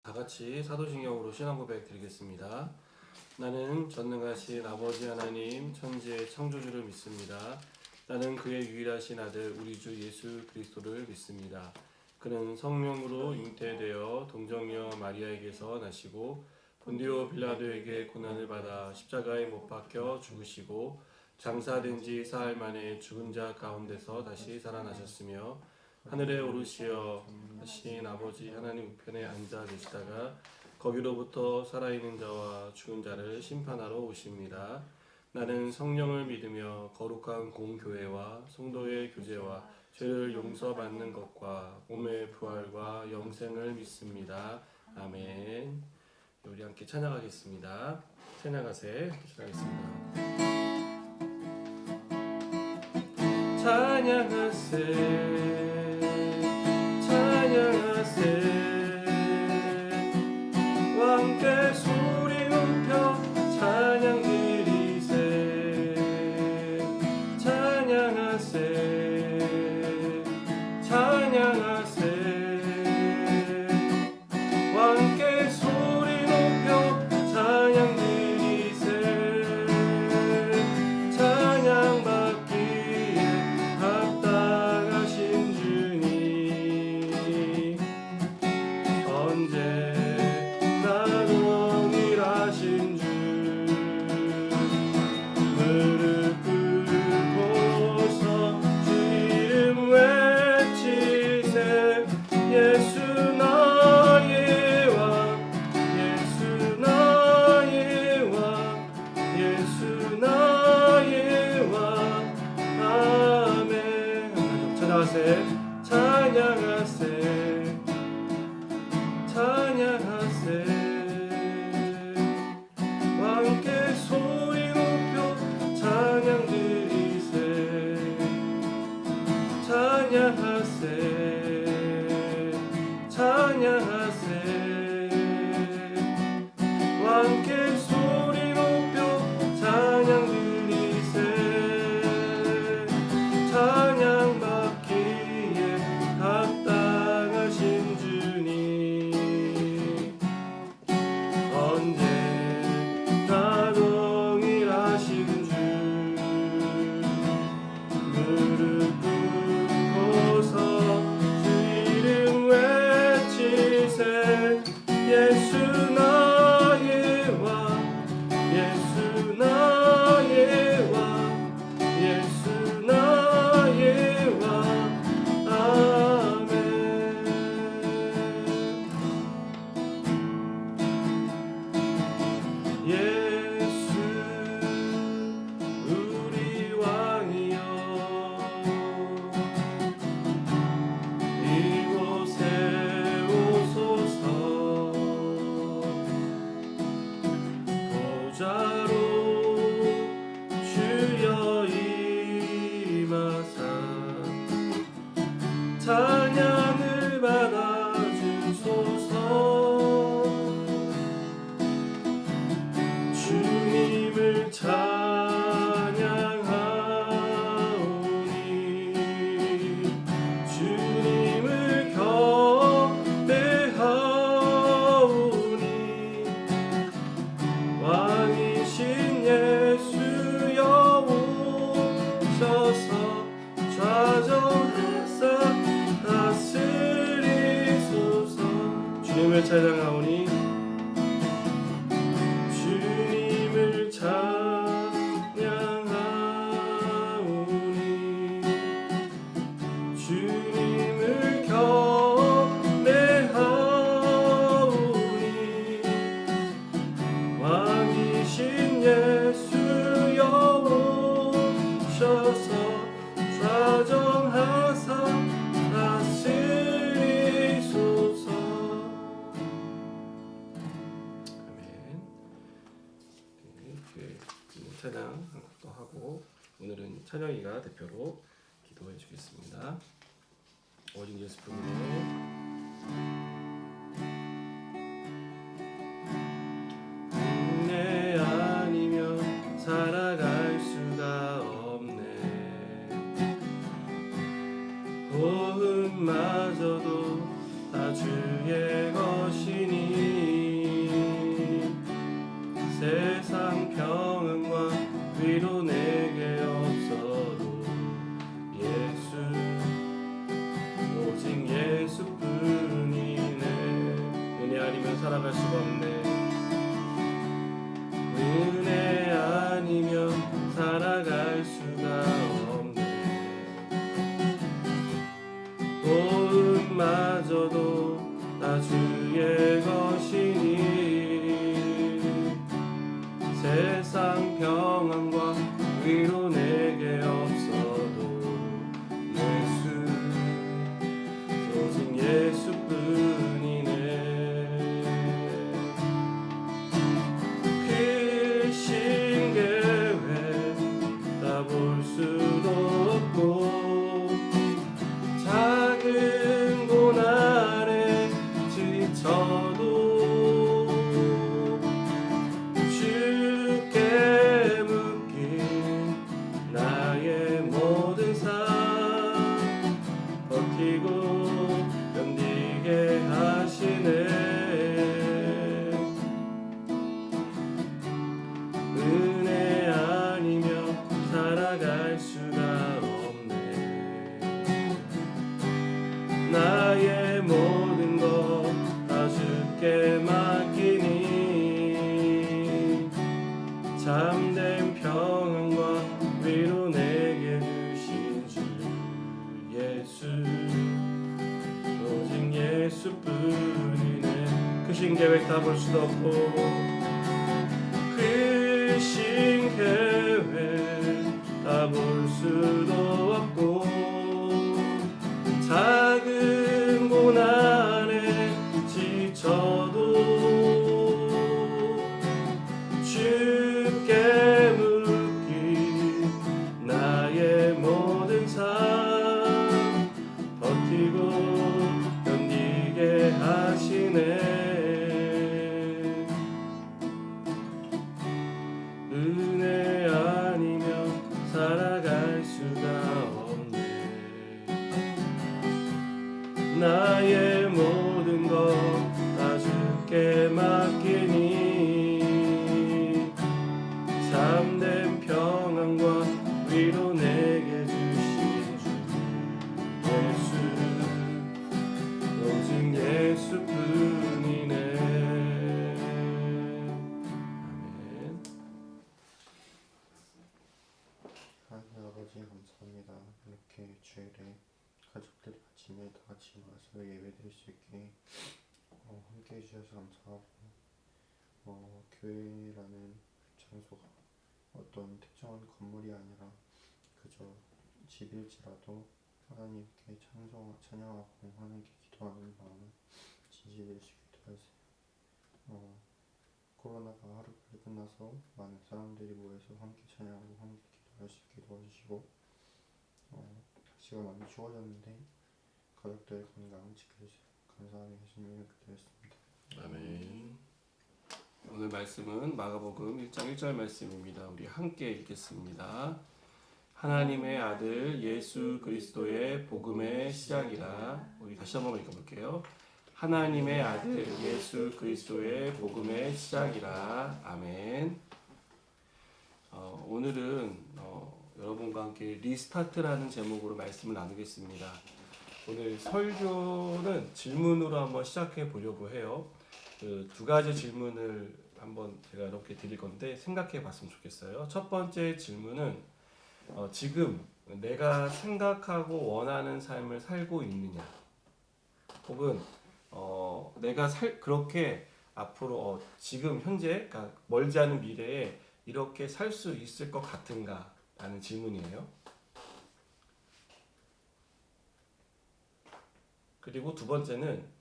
다 같이 사도신경으로 신앙 고백 드리겠습니다. 나는 전능하신 아버지 하나님 천지의 창조주를 믿습니다. 나는 그의 유일하신 아들 우리 주 예수 그리스도를 믿습니다. 그는 성령으로 잉태되어 동정녀 마리아에게서 나시고 본디오 빌라도에게 고난을 받아 십자가에 못 박혀 죽으시고 장사된 지 사흘 만에 죽은 자 가운데서 다시 살아나셨으며 하늘에 오르시어 하신 아버지 하나님 우편에 앉아 계시다가 거기로부터 살아있는 자와 죽은 자를 심판하러 오십니다. 나는 성령을 믿으며 거룩한 공교회와 성도의 교제와 죄를 용서받는 것과 몸의 부활과 영생을 믿습니다. 아멘. 우리 함께 찬양하겠습니다. 찬양하세 시작하겠습니다. 찬양하세 찬양하세 왕께 소리 높여 찬양 드리세 찬양하세 찬양하세 왕께 소리 높여 찬양 드리세 찬양 받기에 합당하신 주님 언제나 동일하신 주 무릎 꿇고서 주 이름 외치세 예수 나의 왕 예수 나의 왕 예수 나의 왕 아멘. 찬양하세 찬양하세 찬양하세 왕께 소리 높여 찬양 드리세 찬양하세 찬양하세 왕께 소리 높여 찬양 드리세 찬양 받기에 합당하신 주님 언제나 동일하신 주 무릎 꿇고서 주 이름 외치세 예수 나의 왕 예수 나의 왕 예수 나의 왕 아멘. 예수 우리 왕이여 이곳에 오소서 보좌로 주여 임하사 찬양을 받아주소서 주님을 찬양하오니 주님을 경배하오니 왕이신 예수여 오셔서 좌정하사 다스리소서 주님을 찬양하오니 주님을 찬양하오니 주님을 경배하오니 왕이신 예수여 오셔서 좌정하사 다스리소서 아멘. 이렇게 찬양 한 곡도 하고 오늘은 찬영이가 대표로 기도해 주겠습니다. 오직 예수 부르네 은혜 아니면 살아갈 수가 없네 고음마저도 다 주의 것이니 살아갈 수가 없네. 은혜 아니면 살아갈 수가 없네. 도움마저도 다 주의 것이니 세상 평안과 위로 내게 없어도 예수, 오직 예수뿐이네. 크신 계획 다 볼 수도 없고 작은 고난에 지쳐도 주께 묶인 나의 모든 삶 버티고 견디게 하시네. 은혜 아니면 살아갈 수가 없네. 나의 모든 것 다 주께 맡기니 참된 평안과 위로 내게 주신 주 예수, 오직 예수뿐이네. 크신 계획 다 볼 수도 없고 크신 계획 다 볼 수도 없고 작은 고난에 지쳐도 주께 묶인 나의 모든 삶 버티고 견디게 하시네. 은혜 아니면 살아갈 수가 없네. 나의 모든 것 다 주께 맡기니 참된 평안과 위로 내게 주신 주 예수, 오직 예수뿐이네. 아멘. 하나님 아버지 감사합니다. 이렇게 주일에 가족들이 같이 다 같이 모여서 예배드릴 수 있게 함께 해주셔서 감사하고 교회라는 장소가 어떤 특정한 건물이 아니라 그저 집일지라도 하나님께 찬양하고 하나님께 기도하는 마음을 진실될 수 있게 도와주세요. 코로나가 하루빨리 끝나서 많은 사람들이 모여서 함께 찬양하고 함께 기도할 수 있게 도와주시고 날씨가 많이 추워졌는데 가족들의 건강 지켜주세요. 감사하며 예수님의 이름으로 기도했습니다. 아멘. 오늘 말씀은 마가복음 1장 1절 말씀입니다. 우리 함께 읽겠습니다. 하나님의 아들 예수 그리스도의 복음의 시작이라. 우리 다시 한번 읽어볼게요. 하나님의 아들 예수 그리스도의 복음의 시작이라. 아멘. 오늘은 여러분과 함께 리스타트라는 제목으로 말씀을 나누겠습니다. 오늘 설교는 질문으로 한번 시작해 보려고 해요. 그 두 가지 질문을 한번 제가 이렇게 드릴 건데 생각해 봤으면 좋겠어요. 첫 번째 질문은 지금 내가 생각하고 원하는 삶을 살고 있느냐, 혹은 내가 그렇게 앞으로 지금 현재, 그러니까 멀지 않은 미래에 이렇게 살 수 있을 것 같은가 라는 질문이에요. 그리고 두 번째는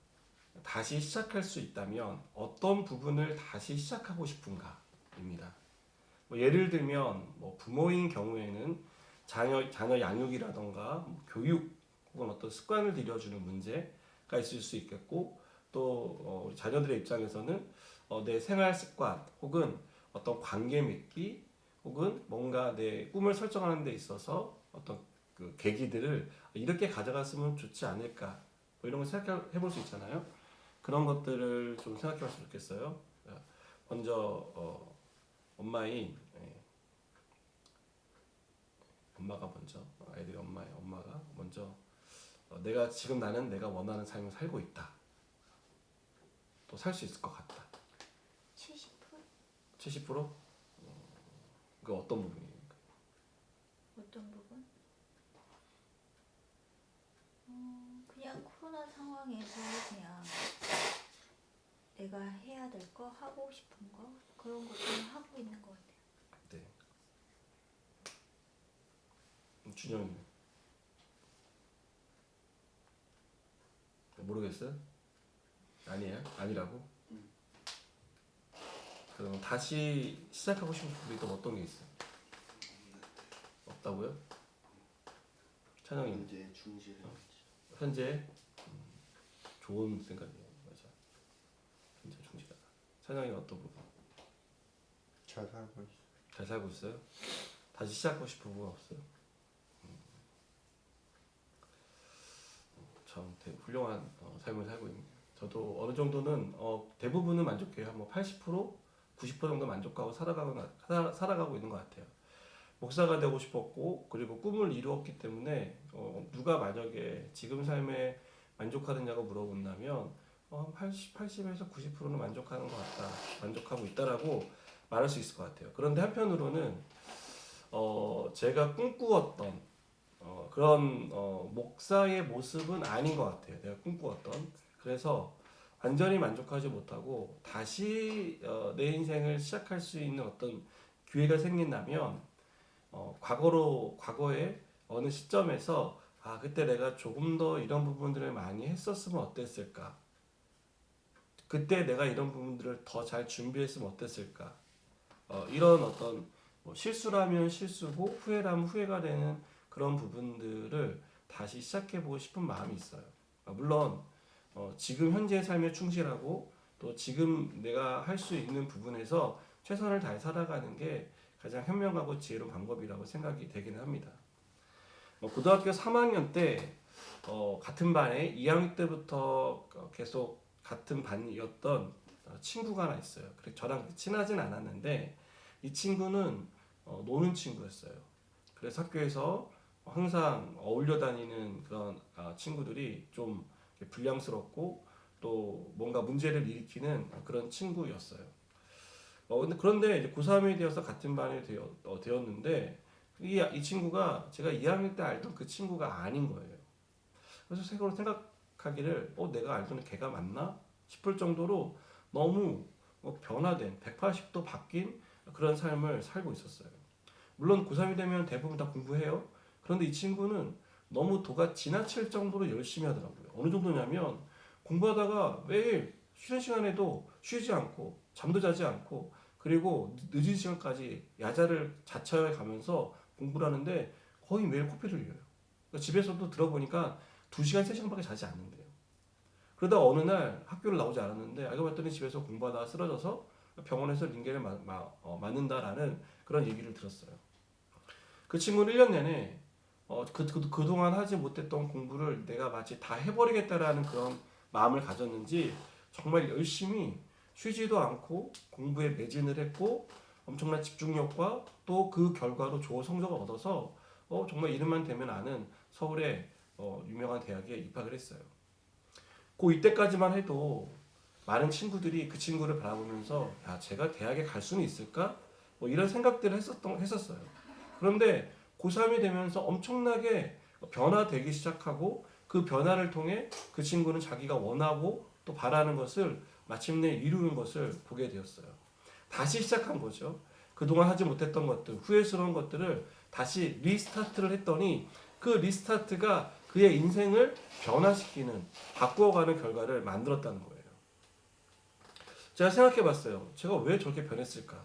다시 시작할 수 있다면 어떤 부분을 다시 시작하고 싶은가 입니다. 예를 들면 부모인 경우에는 자녀 양육이라던가 교육 혹은 어떤 습관을 들여주는 문제가 있을 수 있겠고, 또 자녀들의 입장에서는 내 생활 습관 혹은 어떤 관계 맺기 혹은 뭔가 내 꿈을 설정하는 데 있어서 어떤 그 계기들을 이렇게 가져갔으면 좋지 않을까, 이런 걸 생각해 볼 수 있잖아요. 그런 것들을 좀 생각해 봤으면 좋겠어요. 먼저 엄마가 먼저, 아이들의 엄마가 먼저 나는 내가 원하는 삶을 살고 있다. 또 더 살 수 있을 것 같다. 70%? 70%? 그 어떤 부분입니까? 어떤 부분? 그냥 코로나 상황에서 그냥 내가 해야 될 거, 하고 싶은 거 그런 것들을 하고 있는 것 같아요. 네. 준영이 모르겠어요? 아니에요? 아니라고? 그럼 다시 시작하고 싶은 부분이 또 어떤 게 있어요? 없다고요? 찬영이 현재 충실해야지. 현재 좋은 생각이에요. 맞아. 현재 충실하다. 찬영이 어떤 부분? 잘 살고 있어. 잘 살고 있어요? 다시 시작하고 싶은 부분 없어요? 참 훌륭한 삶을 살고 있네요. 저도 어느 정도는 대부분은 만족해요. 뭐 80%, 90% 정도 만족하고 살아가고 있는 것 같아요. 목사가 되고 싶었고 그리고 꿈을 이루었기 때문에 누가 만약에 지금 삶에 만족하느냐고 물어본다면 한 80에서 90%는 만족하는 것 같다. 만족하고 있다라고 말할 수 있을 것 같아요. 그런데 한편으로는 제가 꿈꾸었던 그런 목사의 모습은 아닌 것 같아요. 내가 꿈꾸었던. 그래서 완전히 만족하지 못하고 다시 내 인생을 시작할 수 있는 어떤 기회가 생긴다면 과거에 어느 시점에서 그때 내가 조금 더 이런 부분들을 많이 했었으면 어땠을까? 그때 내가 이런 부분들을 더 잘 준비했으면 어땠을까? 이런 어떤 실수라면 실수고 후회라면 후회가 되는 그런 부분들을 다시 시작해보고 싶은 마음이 있어요. 물론 지금 현재의 삶에 충실하고 또 지금 내가 할 수 있는 부분에서 최선을 다해 살아가는 게 가장 현명하고 지혜로운 방법이라고 생각이 되기는 합니다. 고등학교 3학년 때 같은 반에 2학년 때부터 계속 같은 반이었던 친구가 하나 있어요. 그래서 저랑 친하진 않았는데 이 친구는 노는 친구였어요. 그래서 학교에서 항상 어울려 다니는 그런 친구들이 좀 불량스럽고 또 뭔가 문제를 일으키는 그런 친구였어요. 그런데 이제 고3이 되어서 같은 반이 되었는데 이 친구가 제가 2학년 때 알던 그 친구가 아닌 거예요. 그래서 새로 생각하기를 내가 알던 걔가 맞나 싶을 정도로 너무 변화된 180도 바뀐 그런 삶을 살고 있었어요. 물론 고3이 되면 대부분 다 공부해요. 그런데 이 친구는 너무 도가 지나칠 정도로 열심히 하더라고요. 어느 정도냐면 공부하다가 매일 쉬는 시간에도 쉬지 않고 잠도 자지 않고 그리고 늦은 시간까지 야자를 자처해 가면서 공부를 하는데 거의 매일 코피를 흘려요. 그러니까 집에서도 들어보니까 2시간, 3시간밖에 자지 않는데요. 그러다 어느 날 학교를 나오지 않았는데 알고 봤더니 집에서 공부하다가 쓰러져서 병원에서 링겔을 맞는다라는 그런 얘기를 들었어요. 그 친구는 1년 내내 그동안 하지 못했던 공부를 내가 마치 다 해버리겠다라는 그런 마음을 가졌는지 정말 열심히 쉬지도 않고 공부에 매진을 했고 엄청난 집중력과 또 그 결과로 좋은 성적을 얻어서 정말 이름만 대면 아는 서울의 유명한 대학에 입학을 했어요. 이때까지만 해도 많은 친구들이 그 친구를 바라보면서 제가 대학에 갈 수는 있을까? 이런 생각들을 했었어요. 그런데 고3이 되면서 엄청나게 변화되기 시작하고 그 변화를 통해 그 친구는 자기가 원하고 또 바라는 것을 마침내 이루는 것을 보게 되었어요. 다시 시작한 거죠. 그동안 하지 못했던 것들, 후회스러운 것들을 다시 리스타트를 했더니 그 리스타트가 그의 인생을 변화시키는, 바꾸어가는 결과를 만들었다는 거예요. 제가 생각해 봤어요. 제가 왜 저렇게 변했을까?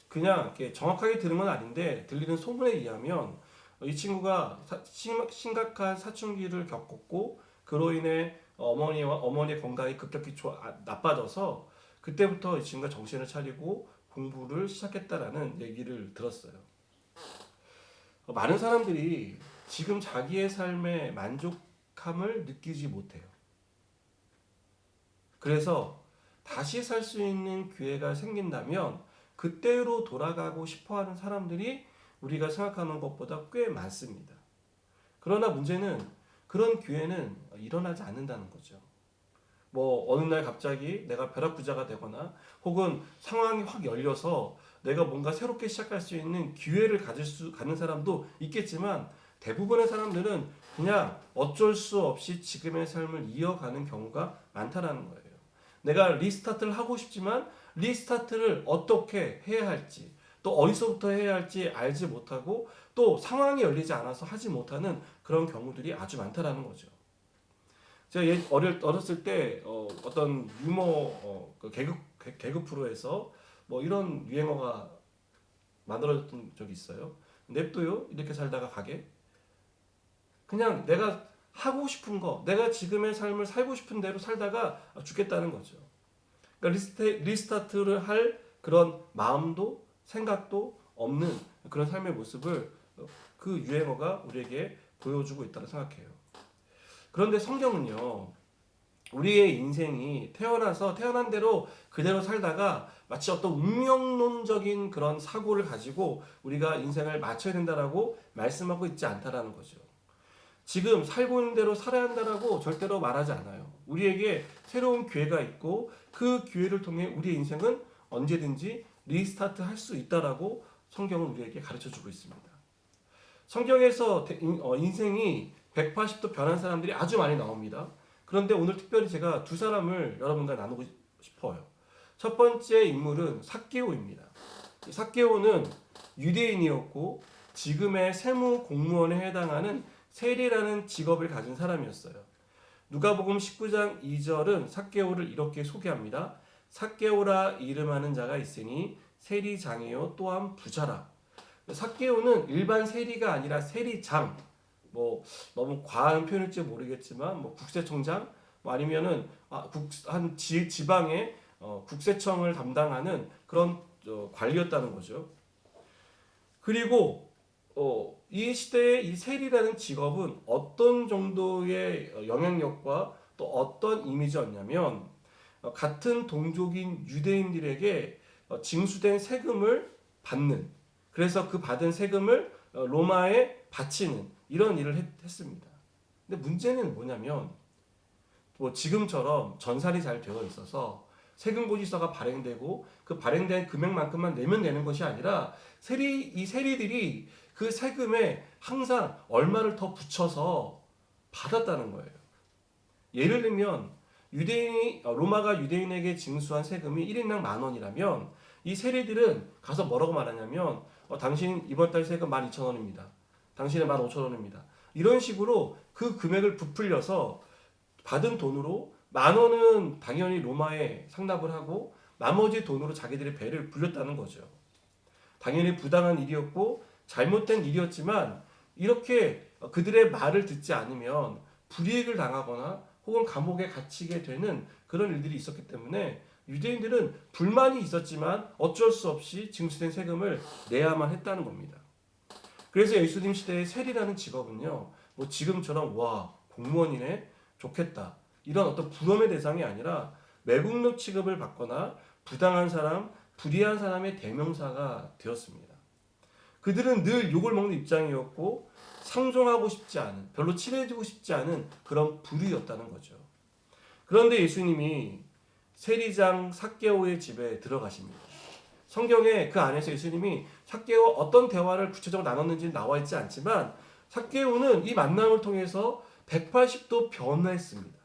그냥 이렇게 정확하게 들은 건 아닌데 들리는 소문에 의하면 이 친구가 심각한 사춘기를 겪었고 그로 인해 어머니의 건강이 급격히 나빠져서 그때부터 이 친구가 정신을 차리고 공부를 시작했다라는 얘기를 들었어요. 많은 사람들이 지금 자기의 삶에 만족함을 느끼지 못해요. 그래서 다시 살 수 있는 기회가 생긴다면 그때로 돌아가고 싶어하는 사람들이 우리가 생각하는 것보다 꽤 많습니다. 그러나 문제는 그런 기회는 일어나지 않는다는 거죠. 뭐 어느 날 갑자기 내가 벼락부자가 되거나 혹은 상황이 확 열려서 내가 뭔가 새롭게 시작할 수 있는 기회를 갖는 사람도 있겠지만 대부분의 사람들은 그냥 어쩔 수 없이 지금의 삶을 이어가는 경우가 많다라는 거예요. 내가 리스타트를 하고 싶지만 리스타트를 어떻게 해야 할지 또 어디서부터 해야 할지 알지 못하고 또 상황이 열리지 않아서 하지 못하는 그런 경우들이 아주 많다라는 거죠. 제가 어렸을 때 어떤 유머 그 개그 프로에서 뭐 이런 유행어가 만들어졌던 적이 있어요. 냅둬요 이렇게 살다가 가게. 그냥 내가 하고 싶은 거, 내가 지금의 삶을 살고 싶은 대로 살다가 죽겠다는 거죠. 그러니까 리스타트를 할 그런 마음도 생각도 없는 그런 삶의 모습을 그 유행어가 우리에게 보여주고 있다고 생각해요. 그런데 성경은요, 우리의 인생이 태어난 대로 그대로 살다가 마치 어떤 운명론적인 그런 사고를 가지고 우리가 인생을 맞춰야 된다라고 말씀하고 있지 않다라는 거죠. 지금 살고 있는 대로 살아야 한다라고 절대로 말하지 않아요. 우리에게 새로운 기회가 있고 그 기회를 통해 우리의 인생은 언제든지 리스타트 할 수 있다라고 성경은 우리에게 가르쳐주고 있습니다. 성경에서 인생이 180도 변한 사람들이 아주 많이 나옵니다. 그런데 오늘 특별히 제가 두 사람을 여러분과 나누고 싶어요. 첫 번째 인물은 삭개오입니다. 삭개오는 유대인이었고 지금의 세무 공무원에 해당하는 세리라는 직업을 가진 사람이었어요. 누가복음 19장 2절은 삭개오를 이렇게 소개합니다. 삭개오라 이름하는 자가 있으니 세리장이요 또한 부자라. 삭개오는 일반 세리가 아니라 세리장, 뭐 너무 과한 표현일지 모르겠지만 뭐 국세청장, 뭐 아니면은 한 지방의 국세청을 담당하는 그런 관리였다는 거죠. 그리고 이 시대의 이 세리라는 직업은 어떤 정도의 영향력과 또 어떤 이미지였냐면 같은 동족인 유대인들에게 징수된 세금을 받는, 그래서 그 받은 세금을 로마에 바치는 이런 일을 했습니다. 근데 문제는 뭐냐면 뭐 지금처럼 전산이 잘 되어 있어서 세금고지서가 발행되고 그 발행된 금액만큼만 내면 되는 것이 아니라 이 세리들이 그 세금에 항상 얼마를 더 붙여서 받았다는 거예요. 예를 들면 로마가 유대인에게 징수한 세금이 1인당 10,000원이라면 이 세리들은 가서 뭐라고 말하냐면 당신 이번 달 세금 12,000원입니다. 당신은 15,000원입니다. 이런 식으로 그 금액을 부풀려서 받은 돈으로 10,000원은 당연히 로마에 상납을 하고 나머지 돈으로 자기들의 배를 불렸다는 거죠. 당연히 부당한 일이었고 잘못된 일이었지만 이렇게 그들의 말을 듣지 않으면 불이익을 당하거나 혹은 감옥에 갇히게 되는 그런 일들이 있었기 때문에 유대인들은 불만이 있었지만 어쩔 수 없이 징수된 세금을 내야만 했다는 겁니다. 그래서 예수님 시대의 세리라는 직업은요, 뭐 지금처럼 와 공무원이네 좋겠다 이런 어떤 부러움의 대상이 아니라 매국노 취급을 받거나 부당한 사람, 불의한 사람의 대명사가 되었습니다. 그들은 늘 욕을 먹는 입장이었고 상종하고 싶지 않은, 별로 친해지고 싶지 않은 그런 부류였다는 거죠. 그런데 예수님이 세리장 삭개오의 집에 들어가십니다. 성경에 그 안에서 예수님이 삭개오와 어떤 대화를 구체적으로 나눴는지는 나와 있지 않지만 삭개오는 이 만남을 통해서 180도 변했습니다.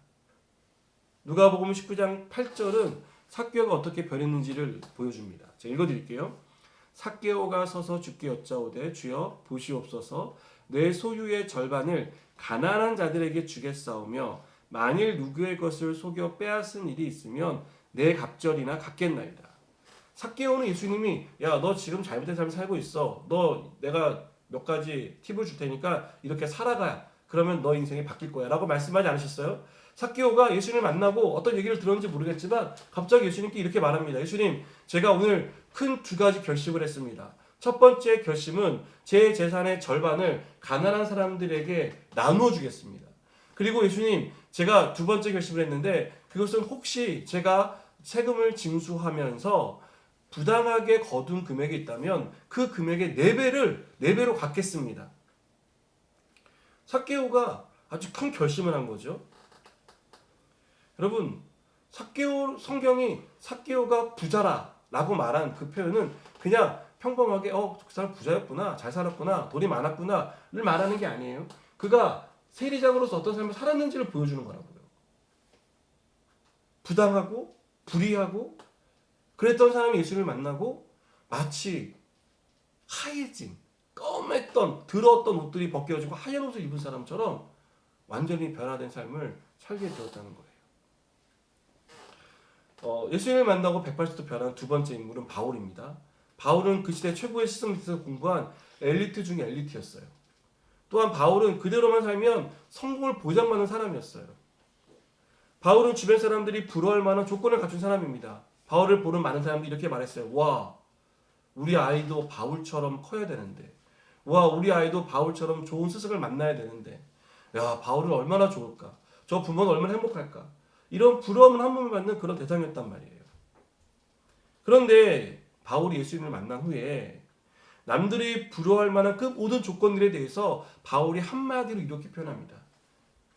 누가복음 19장 8절은 삭개오가 어떻게 변했는지를 보여줍니다. 제가 읽어드릴게요. 삭개오가 서서 주께 여짜오되 주여 보시옵소서 내 소유의 절반을 가난한 자들에게 주겠사오며 만일 누구의 것을 속여 빼앗은 일이 있으면 내 갑절이나 갚겠나이다. 삭개오는 예수님이 야 너 지금 잘못된 삶을 살고 있어. 너 내가 몇 가지 팁을 줄 테니까 이렇게 살아가. 그러면 너 인생이 바뀔 거야 라고 말씀하지 않으셨어요? 삭개오가 예수님을 만나고 어떤 얘기를 들었는지 모르겠지만 갑자기 예수님께 이렇게 말합니다. 예수님 제가 오늘 큰 두 가지 결심을 했습니다. 첫 번째 결심은 제 재산의 절반을 가난한 사람들에게 나누어 주겠습니다. 그리고 예수님 제가 두 번째 결심을 했는데 그것은 혹시 제가 세금을 징수하면서 부당하게 거둔 금액이 있다면 그 금액의 4배로 갚겠습니다. 삭개오가 아주 큰 결심을 한 거죠. 여러분 삭개오 성경이 삭개오가 부자라라고 말한 그 표현은 그냥 평범하게 그 사람 부자였구나, 잘 살았구나, 돈이 많았구나를 말하는 게 아니에요. 그가 세리장으로서 어떤 삶을 살았는지를 보여주는 거라고요. 부당하고 불의하고 그랬던 사람이 예수를 만나고 마치 하얘진 검했던 더러웠던 옷들이 벗겨지고 하얀 옷을 입은 사람처럼 완전히 변화된 삶을 살게 되었다는 거예요. 예수님을 만나고 180도 변한 두 번째 인물은 바울입니다. 바울은 그 시대 최고의 시설 밑에서 공부한 엘리트 중에 엘리트였어요. 또한 바울은 그대로만 살면 성공을 보장받는 사람이었어요. 바울은 주변 사람들이 부러워할 만한 조건을 갖춘 사람입니다. 바울을 보는 많은 사람들이 이렇게 말했어요. 와, 우리 아이도 바울처럼 커야 되는데, 와, 우리 아이도 바울처럼 좋은 스승을 만나야 되는데, 야, 바울은 얼마나 좋을까? 저 부모는 얼마나 행복할까? 이런 부러움을 한 번에 받는 그런 대상이었단 말이에요. 그런데 바울이 예수님을 만난 후에 남들이 부러워할 만한 그 모든 조건들에 대해서 바울이 한마디로 이렇게 표현합니다.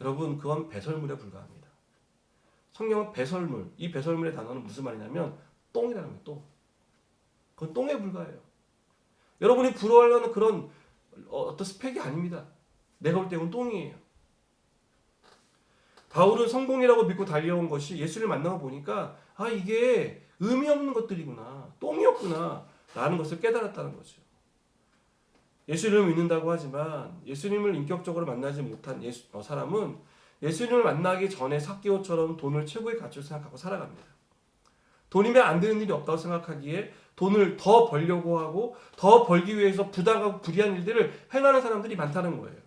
여러분, 그건 배설물에 불과합니다. 성경은 배설물, 이 배설물의 단어는 무슨 말이냐면 똥이라는 거예요. 똥. 그건 똥에 불과해요. 여러분이 부러워하려는 그런 어떤 스펙이 아닙니다. 내가 볼 때 그건 똥이에요. 바울은 성공이라고 믿고 달려온 것이 예수를 만나고 보니까 이게 의미 없는 것들이구나, 똥이었구나 라는 것을 깨달았다는 거죠. 예수님을 믿는다고 하지만 예수님을 인격적으로 만나지 못한 사람은 예수님을 만나기 전에 삭개오처럼 돈을 최고의 가치로 생각하고 살아갑니다. 돈이면 안 되는 일이 없다고 생각하기에 돈을 더 벌려고 하고 더 벌기 위해서 부당하고 불의한 일들을 행하는 사람들이 많다는 거예요.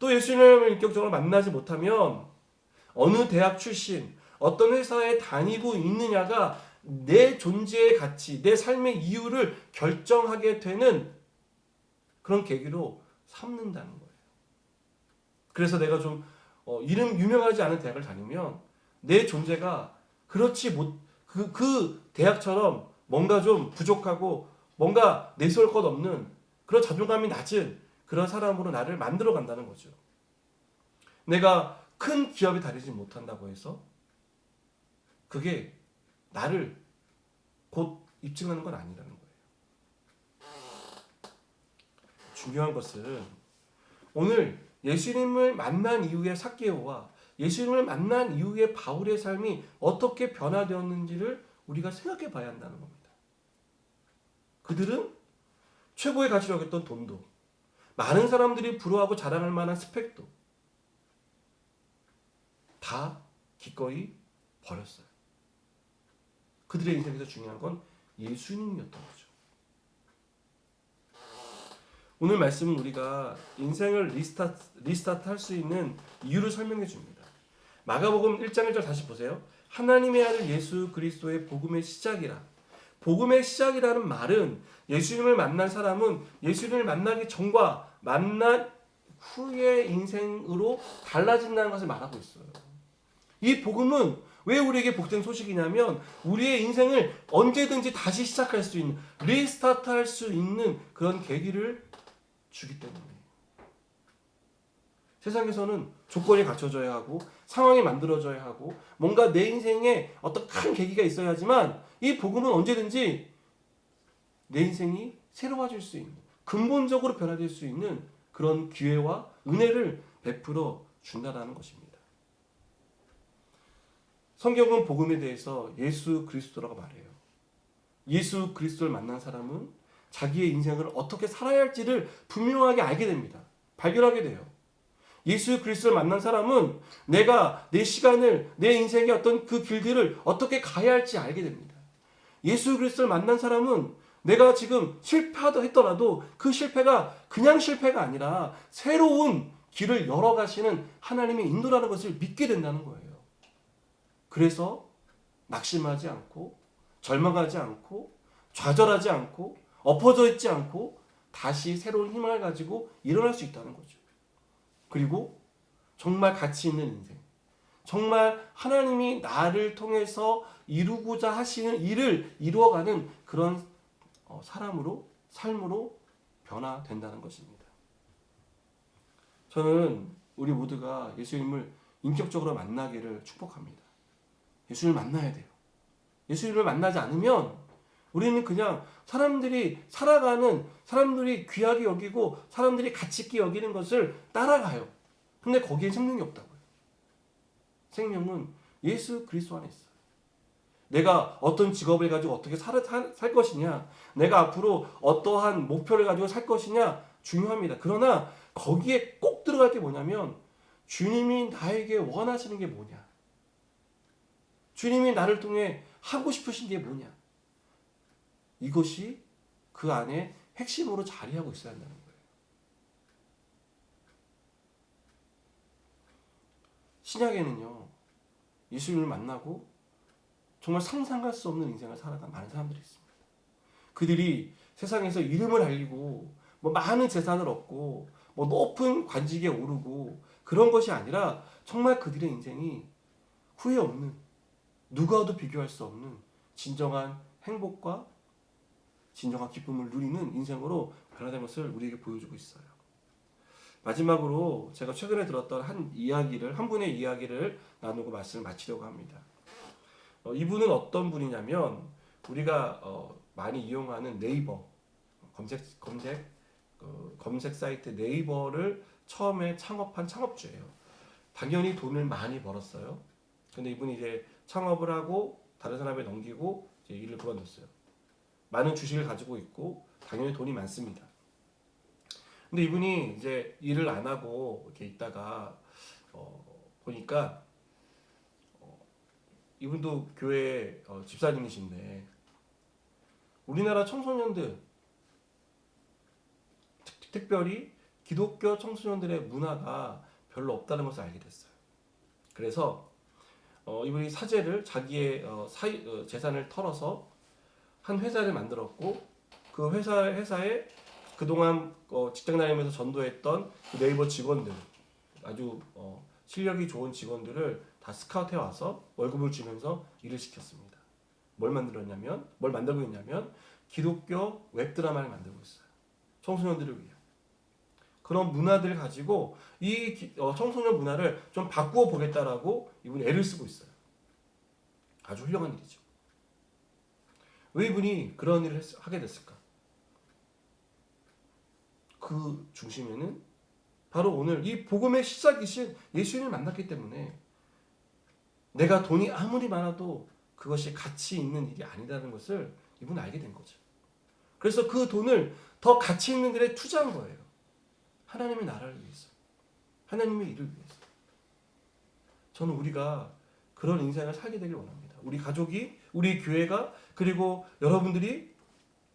또 예수님을 인격적으로 만나지 못하면 어느 대학 출신, 어떤 회사에 다니고 있느냐가 내 존재의 가치, 내 삶의 이유를 결정하게 되는 그런 계기로 삼는다는 거예요. 그래서 내가 좀 이름 유명하지 않은 대학을 다니면 내 존재가 그렇지 그 대학처럼 뭔가 좀 부족하고 뭔가 내세울 것 없는 그런 자존감이 낮은 그런 사람으로 나를 만들어 간다는 거죠. 내가 큰 기업에 다니지 못한다고 해서 그게 나를 곧 입증하는 건 아니라는 거예요. 중요한 것은 오늘 예수님을 만난 이후의 삭개오와 예수님을 만난 이후의 바울의 삶이 어떻게 변화되었는지를 우리가 생각해 봐야 한다는 겁니다. 그들은 최고의 가치로 여겼던 돈도, 많은 사람들이 부러워하고 자랑할 만한 스펙도 다 기꺼이 버렸어요. 그들의 인생에서 중요한 건 예수님이었던 거죠. 오늘 말씀은 우리가 인생을 리스타트 할 수 있는 이유를 설명해 줍니다. 마가복음 1장 1절 다시 보세요. 하나님의 아들 예수 그리스도의 복음의 시작이라. 복음의 시작이라는 말은 예수님을 만난 사람은 예수님을 만나기 전과 만난 후의 인생으로 달라진다는 것을 말하고 있어요. 이 복음은 왜 우리에게 복된 소식이냐면 우리의 인생을 언제든지 다시 시작할 수 있는, 리스타트 할 수 있는 그런 계기를 주기 때문이에요. 세상에서는 조건이 갖춰져야 하고 상황이 만들어져야 하고 뭔가 내 인생에 어떤 큰 계기가 있어야 하지만 이 복음은 언제든지 내 인생이 새로워질 수 있는, 근본적으로 변화될 수 있는 그런 기회와 은혜를 베풀어 준다라는 것입니다. 성경은 복음에 대해서 예수 그리스도라고 말해요. 예수 그리스도를 만난 사람은 자기의 인생을 어떻게 살아야 할지를 분명하게 알게 됩니다. 발견하게 돼요. 예수 그리스도를 만난 사람은 내가 내 시간을, 내 인생의 어떤 그 길들을 어떻게 가야 할지 알게 됩니다. 예수 그리스도를 만난 사람은 내가 지금 실패하다 했더라도 그 실패가 그냥 실패가 아니라 새로운 길을 열어가시는 하나님의 인도라는 것을 믿게 된다는 거예요. 그래서 낙심하지 않고 절망하지 않고 좌절하지 않고 엎어져 있지 않고 다시 새로운 희망을 가지고 일어날 수 있다는 거죠. 그리고 정말 가치 있는 인생, 정말 하나님이 나를 통해서 이루고자 하시는 일을 이루어가는 그런 사람으로, 삶으로 변화된다는 것입니다. 저는 우리 모두가 예수님을 인격적으로 만나기를 축복합니다. 예수를 만나야 돼요. 예수를 만나지 않으면 우리는 그냥 사람들이 살아가는, 사람들이 귀하게 여기고 사람들이 가치 있게 여기는 것을 따라가요. 근데 거기에 생명이 없다고요. 생명은 예수 그리스도 안에 있어요. 내가 어떤 직업을 가지고 어떻게 살 것이냐, 내가 앞으로 어떠한 목표를 가지고 살 것이냐 중요합니다. 그러나 거기에 꼭 들어갈 게 뭐냐면 주님이 나에게 원하시는 게 뭐냐, 주님이 나를 통해 하고 싶으신 게 뭐냐, 이것이 그 안에 핵심으로 자리하고 있어야 한다는 거예요. 신약에는요, 예수님을 만나고 정말 상상할 수 없는 인생을 살아간 많은 사람들이 있습니다. 그들이 세상에서 이름을 알리고 뭐 많은 재산을 얻고 뭐 높은 관직에 오르고 그런 것이 아니라 정말 그들의 인생이 후회 없는, 누구와도 비교할 수 없는 진정한 행복과 진정한 기쁨을 누리는 인생으로 변화된 것을 우리에게 보여주고 있어요. 마지막으로 제가 최근에 들었던 한 분의 이야기를 나누고 말씀을 마치려고 합니다. 이분은 어떤 분이냐면 우리가 많이 이용하는 네이버 검색 사이트 네이버를 처음에 창업한 창업주예요. 당연히 돈을 많이 벌었어요. 근데 이분이 이제 창업을 하고 다른 사람에 넘기고 이제 일을 그만뒀어요. 많은 주식을 가지고 있고 당연히 돈이 많습니다. 근데 이분이 이제 일을 안 하고 이렇게 있다가 보니까 이분도 교회 집사님이신데 우리나라 청소년들, 특별히 기독교 청소년들의 문화가 별로 없다는 것을 알게 됐어요. 그래서 이분이 사재를 자기의 재산을 털어서 한 회사를 만들었고 그 회사에 그동안 직장 다니면서 전도했던 그 네이버 직원들, 아주 실력이 좋은 직원들을 다 스카우트해 와서 월급을 주면서 일을 시켰습니다. 뭘 만들고 있냐면 기독교 웹드라마를 만들고 있어요. 청소년들을 위해. 그런 문화들을 가지고 이 청소년 문화를 좀 바꾸어 보겠다라고 이분이 애를 쓰고 있어요. 아주 훌륭한 일이죠. 왜 이분이 그런 일을 하게 됐을까? 그 중심에는 바로 오늘 이 복음의 시작이신 예수님을 만났기 때문에 내가 돈이 아무리 많아도 그것이 가치 있는 일이 아니라는 것을 이분은 알게 된 거죠. 그래서 그 돈을 더 가치 있는 일에 투자한 거예요. 하나님의 나라를 위해서, 하나님의 일을 위해서. 저는 우리가 그런 인생을 살게 되길 원합니다. 우리 가족이, 우리 교회가, 그리고 여러분들이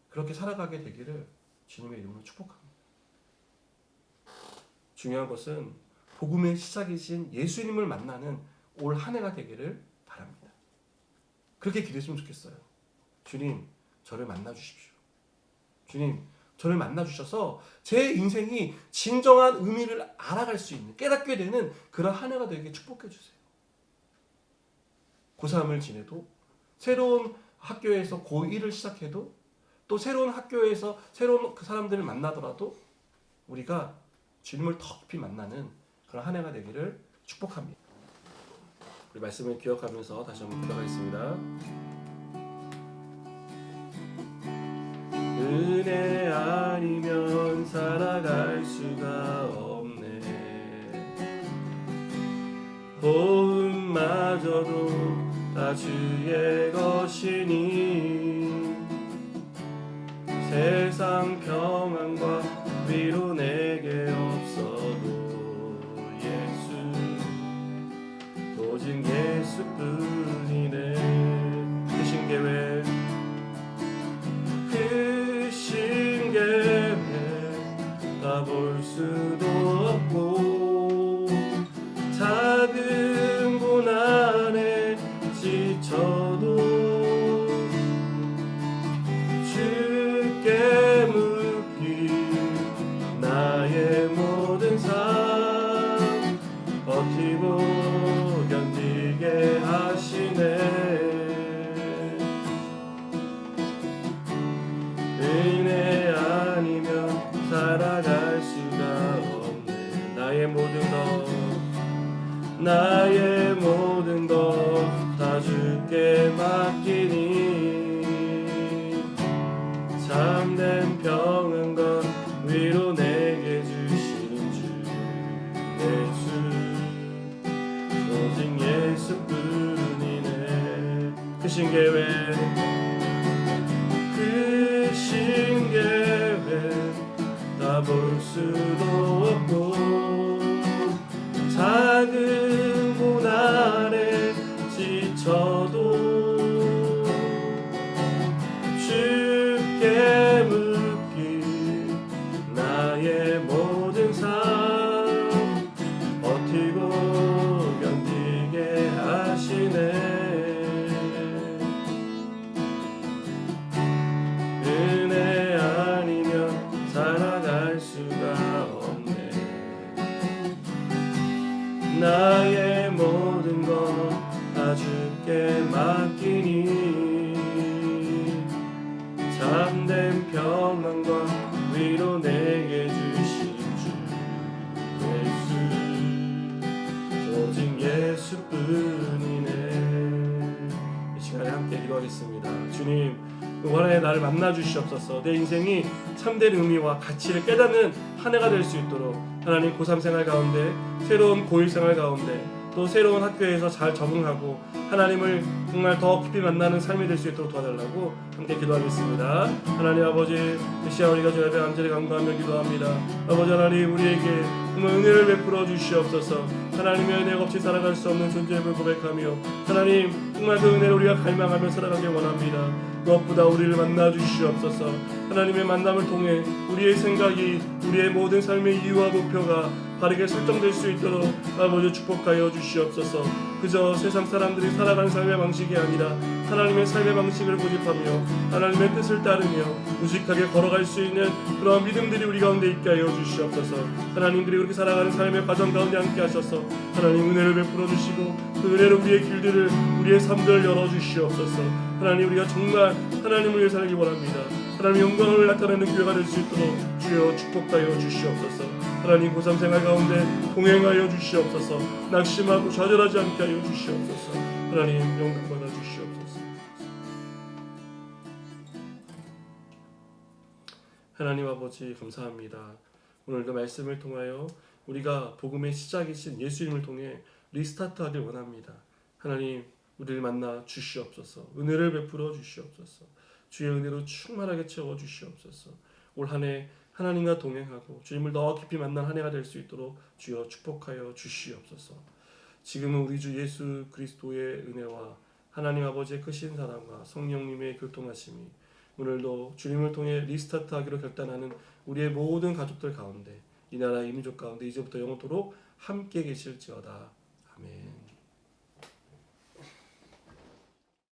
그렇게 살아가게 되기를 주님의 이름으로 축복합니다. 중요한 것은 복음의 시작이신 예수님을 만나는 올 한 해가 되기를 바랍니다. 그렇게 기도했으면 좋겠어요. 주님, 저를 만나 주십시오. 주님, 저를 만나 주셔서 제 인생이 진정한 의미를 알아갈 수 있는, 깨닫게 되는 그런 한 해가 되게 축복해 주세요. 고3을 지내도, 새로운 학교에서 고1을 시작해도, 또 새로운 학교에서 새로운 그 사람들을 만나더라도 우리가 주님을 더 깊이 만나는 그런 한 해가 되기를 축복합니다. 우리 말씀을 기억하면서 다시 한번 기도하겠습니다. 은혜 아니면 살아갈 수가 없네. 호흡마저도 다 주의 것이니 세상 평안과 위로 내게 없어도 예수, 오직 예수뿐이네. 그 신계획 다 볼 수도 없고 작은 고난에 지쳐도 주께 묻기 크신 계획 다 볼 수도 없고 작은 문 안에 지쳐도 주께 묻기 나의 모든 삶 버티고 견디게 하시네. 은혜 아니면 살아갈 수가 없네. 나의 모든 것 다 주께 맡기니 참된 평안과 위로 내게 주신 주 예수 오직 예수뿐이네. 이 시간에 함께 기도하겠습니다. 주님, 이번 해 나를 만나 주시옵소서. 내 인생이 참된 의미와 가치를 깨닫는 한 해가 될 수 있도록 하나님, 고3 생활 가운데, 새로운 고1 생활 가운데, 또 새로운 학교에서 잘 적응하고 하나님을 정말 더 깊이 만나는 삶이 될 수 있도록 도와달라고 함께 기도하겠습니다. 하나님 아버지, 이 시간 우리가 주 앞에 간절히 간구하며 기도합니다. 아버지 하나님, 우리에게 정말 은혜를 베풀어 주시옵소서. 하나님의 은혜가 없이 살아갈 수 없는 존재임을 고백하며 하나님, 정말 그 은혜를 우리가 갈망하며 살아가길 원합니다. 무엇보다 우리를 만나 주시옵소서. 하나님의 만남을 통해 우리의 생각이, 우리의 모든 삶의 이유와 목표가 바르게 설정될 수 있도록 아버지 축복하여 주시옵소서. 그저 세상 사람들이 살아가는 삶의 방식이 아니라 하나님의 삶의 방식을 고집하며 하나님의 뜻을 따르며 무식하게 걸어갈 수 있는 그러한 믿음들이 우리 가운데 있게 하여 주시옵소서. 하나님, 그리고 그렇게 살아가는 삶의 과정 가운데 함께 하셔서 하나님 은혜를 베풀어 주시고 그 은혜로 우리의 길들을, 우리의 삶들을 열어 주시옵소서. 하나님, 우리가 정말 하나님을 위해 살기 원합니다. 하나님 영광을 나타내는 교회가 될 수 있도록 주여 축복하여 주시옵소서. 하나님, 고3 생활 가운데 동행하여 주시옵소서. 낙심하고 좌절하지 않게 하여 주시옵소서. 하나님 영광 받아 주시옵소서. 하나님 아버지, 감사합니다. 오늘도 말씀을 통하여 우리가 복음의 시작이신 예수님을 통해 리스타트하길 원합니다. 하나님, 우리를 만나 주시옵소서. 은혜를 베풀어 주시옵소서. 주의 은혜로 충만하게 채워 주시옵소서. 올 한 해 하나님과 동행하고 주님을 더 깊이 만난 한 해가 될 수 있도록 주여 축복하여 주시옵소서. 지금은 우리 주 예수 그리스도의 은혜와 하나님 아버지의 크신 사랑과 성령님의 교통하심이 오늘도 주님을 통해 리스타트하기로 결단하는 우리의 모든 가족들 가운데, 이 나라의 민족 가운데 이제부터 영원토록 함께 계실지어다. 아멘.